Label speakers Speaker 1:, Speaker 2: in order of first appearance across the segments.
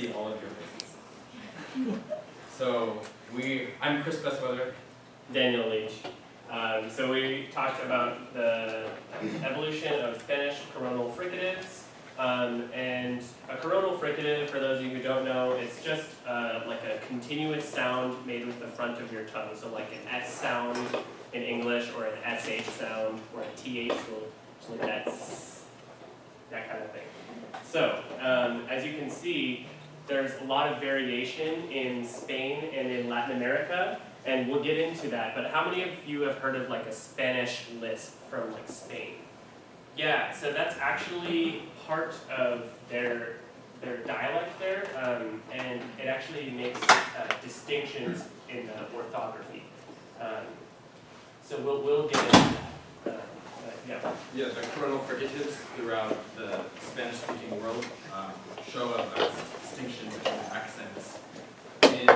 Speaker 1: see all of your faces. So I'm Chris Beswetherick.
Speaker 2: Daniel Leach. So we talked about the evolution of Spanish coronal fricatives. And a coronal fricative, for those of you who don't know, it's just like a continuous sound made with the front of your tongue. So like an S sound in English, or an SH sound, or a TH, so like that kind of thing. So as you can see, there's a lot of variation in Spain and in Latin America, and we'll get into that. But how many of you have heard of like a Spanish lisp from like Spain? Yeah, so that's actually part of their dialect there, and it actually makes distinctions in orthography. So we'll get into that.
Speaker 1: Yeah, the coronal fricatives throughout the Spanish-speaking world show a vast distinction between accents in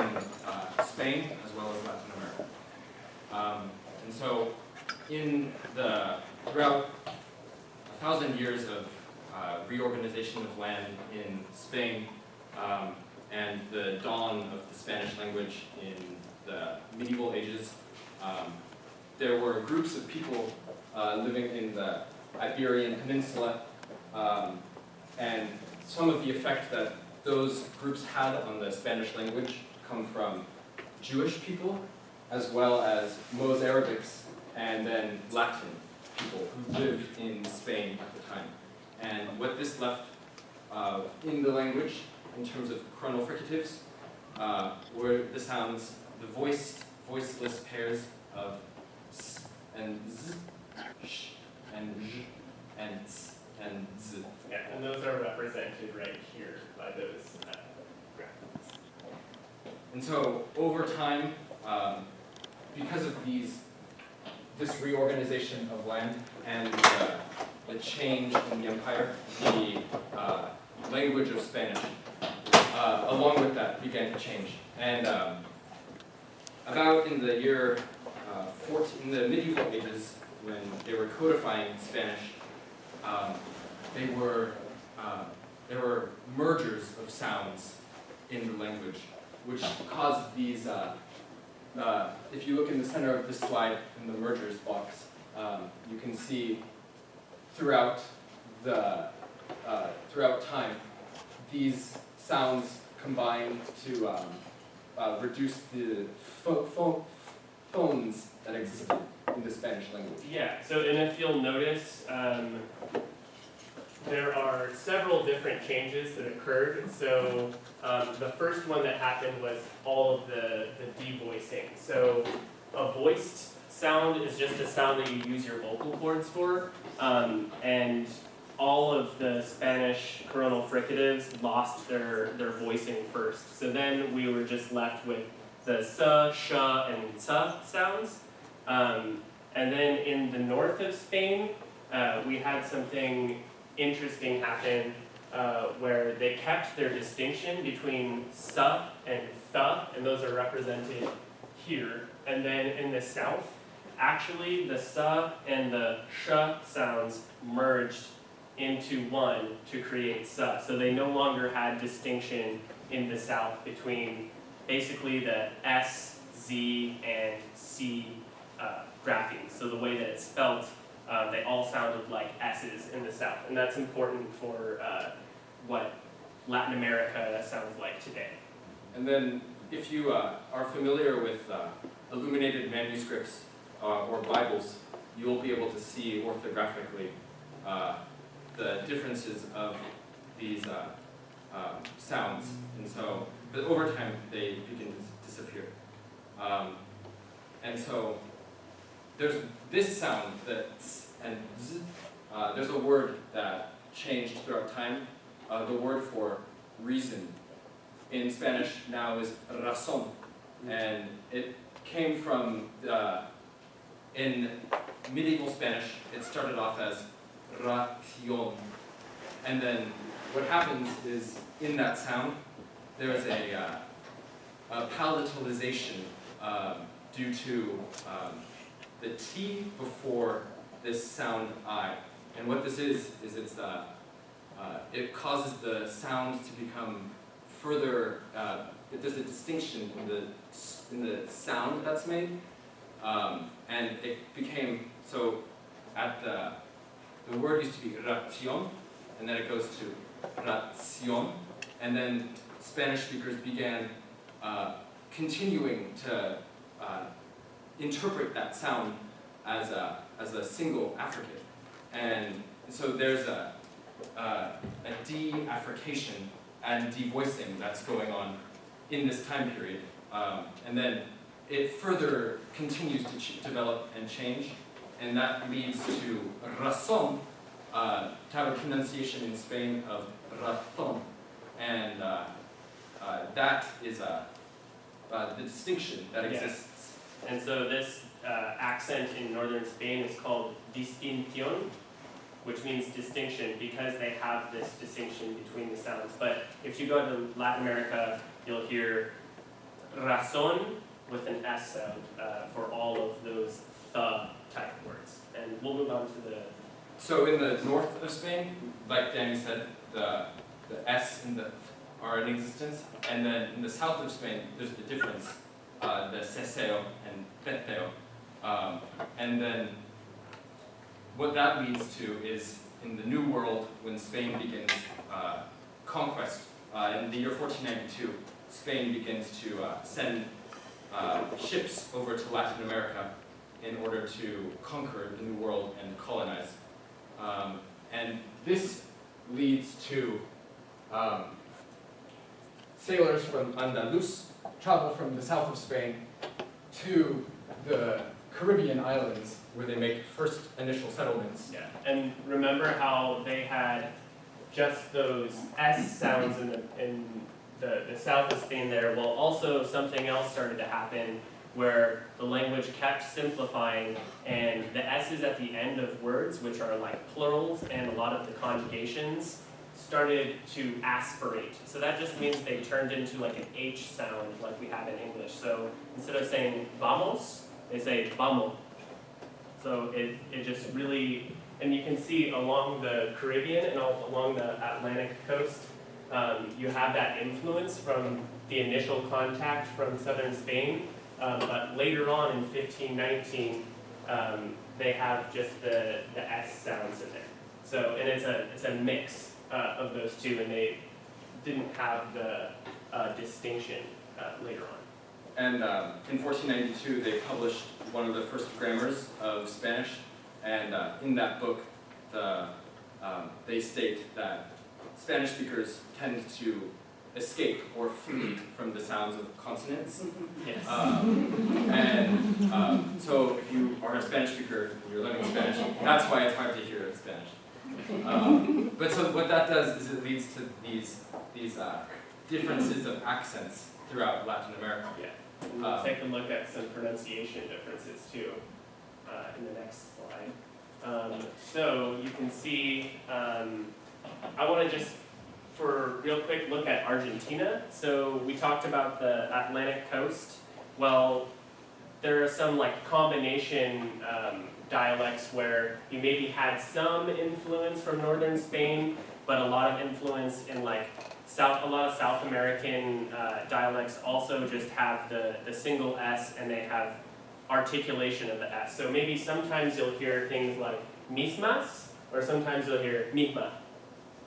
Speaker 1: Spain as well as Latin America. And so throughout 1,000 years of reorganization of land in Spain and the dawn of the Spanish language in the medieval ages, there were groups of people living in the Iberian Peninsula, and some of the effect that those groups had on the Spanish language come from Jewish people, as well as Mozarabics, and then Latin people who lived in Spain at the time. And what this left in the language, in terms of coronal fricatives, were the sounds, the voiceless pairs of s and z, sh and j and ts and z.
Speaker 2: Yeah, and those are represented right here by those graphics.
Speaker 1: And so over time, because of this reorganization of land and the change in the empire, the language of Spanish, along with that, began to change. And about in the year in the medieval ages, when they were codifying Spanish, there were mergers of sounds in the language, which caused these. If you look in the center of this slide, in the mergers box, you can see throughout time, these sounds combine to reduce the phones that existed in the Spanish language.
Speaker 2: Yeah, so and if you'll notice, there are several different changes that occurred. So the first one that happened was all of the devoicing. So a voiced sound is just a sound that you use your vocal cords for, and all of the Spanish coronal fricatives lost their voicing first. So then we were just left with the s, sh, and ts sounds. And then in the north of Spain, we had something interesting happen where they kept their distinction between s and th, and those are represented here. And then in the south, actually the s and the sh sounds merged into one to create s. So they no longer had distinction in the south between basically the s, z, and c graphemes. So the way that it's spelt, they all sounded like s's in the south, and that's important for what Latin America sounds like today.
Speaker 1: And then if you are familiar with illuminated manuscripts or Bibles, you'll be able to see orthographically the differences of these sounds. And so, but over time, they begin to disappear. And so, there's this sound, the ts and z. There's a word that changed throughout time. The word for reason in Spanish now is razón. And it came from, in medieval Spanish, it started off as ración. And then what happens is, in that sound, there's a palatalization due to the T before this sound I. And what this is it's it causes the sound to become further, there's a distinction in the sound that's made, and it became, so at the word used to be ration, and then it goes to racion, and then Spanish speakers began continuing to interpret that sound as a single affricate, and so there's a de-affrication and devoicing that's going on in this time period, and then it further continues to develop and change, and that leads to razón, to have a pronunciation in Spain of razón, and that is the distinction that exists.
Speaker 2: And so this accent in northern Spain is called distinción, which means distinction, because they have this distinction between the sounds. But if you go to Latin America, you'll hear razón with an S sound for all of those type words. And we'll move on to the...
Speaker 1: So in the north of Spain, like Danny said, the S and the are in existence, and then in the south of Spain, there's the difference, the ceseo and peteo, and then what that leads to is in the New World, when Spain begins conquest, in the year 1492, Spain begins to send ships over to Latin America in order to conquer the New World and colonize. And this leads to sailors from Andalus travel from the south of Spain to the Caribbean islands, where they make first initial settlements.
Speaker 2: Yeah, and remember how they had just those S sounds in the south of Spain there? Well, also something else started to happen where the language kept simplifying, and the S's at the end of words, which are like plurals, and a lot of the conjugations started to aspirate. So that just means they turned into like an H sound like we have in English. So instead of saying vamos, they say vamo. So it just really, and you can see along the Caribbean and along the Atlantic coast, you have that influence from the initial contact from southern Spain, but later on in 1519, they have just the S sounds in there. So, and it's a mix of those two, and they didn't have the distinction later on.
Speaker 1: And in 1492, they published one of the first grammars of Spanish, and in that book, they state that Spanish speakers tend to escape or flee from the sounds of consonants.
Speaker 2: Yes.
Speaker 1: So if you are a Spanish speaker and you're learning Spanish, that's why it's hard to hear Spanish. But so what that does is it leads to these differences of accents throughout Latin America.
Speaker 2: Yeah. And we'll take a look at some pronunciation differences too in the next slide. So you can see, I want to just, for real quick, look at Argentina. So we talked about the Atlantic coast. Well, there are some like combination dialects where you maybe had some influence from northern Spain, but a lot of influence in like a lot of South American dialects also just have the single S, and they have articulation of the S. So maybe sometimes you'll hear things like mismas, or sometimes you'll hear misma.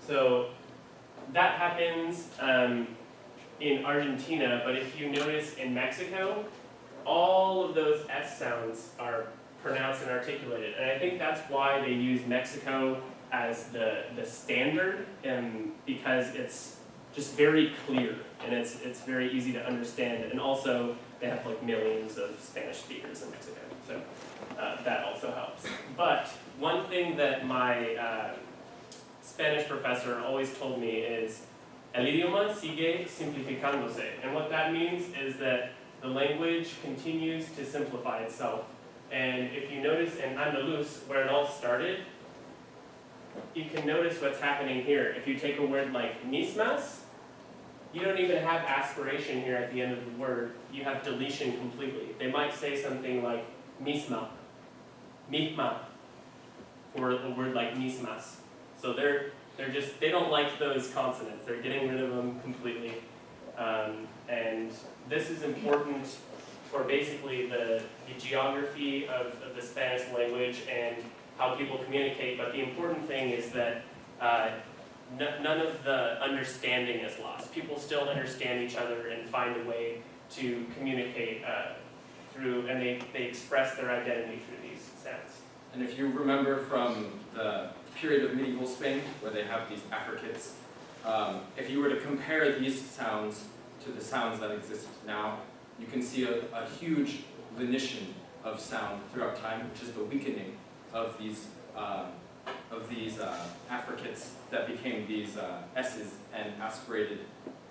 Speaker 2: So that happens in Argentina, but if you notice in Mexico, all of those S sounds are pronounced and articulated. And I think that's why they use Mexico as the standard, because it's just very clear, and it's very easy to understand. And also, they have like millions of Spanish speakers in Mexico, so that also helps. But one thing that my Spanish professor always told me is, el idioma sigue simplificándose. And what that means is that the language continues to simplify itself. And if you notice in Andalus, where it all started, you can notice what's happening here. If you take a word like mismas, you don't even have aspiration here at the end of the word. You have deletion completely. They might say something like misma, misma, for a word like mismas. So they don't like those consonants. They're getting rid of them completely. And this is important for basically the geography of the Spanish language and how people communicate, but the important thing is that none of the understanding is lost. People still understand each other and find a way to communicate through, and they express their identity through these sounds.
Speaker 1: And if you remember from the period of medieval Spain, where they have these affricates, if you were to compare these sounds to the sounds that exist now, you can see a huge lenition of sound throughout time, which is the weakening of these affricates that became these S's and aspirated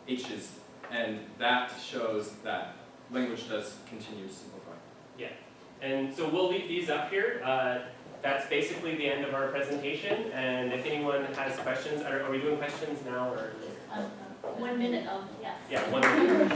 Speaker 1: H's, and that shows that language does continue to simplify.
Speaker 2: Yeah, and so we'll leave these up here. That's basically the end of our presentation, and if anyone has questions, are we doing questions now or?
Speaker 3: 1 minute, yes.
Speaker 2: Yeah, 1 minute.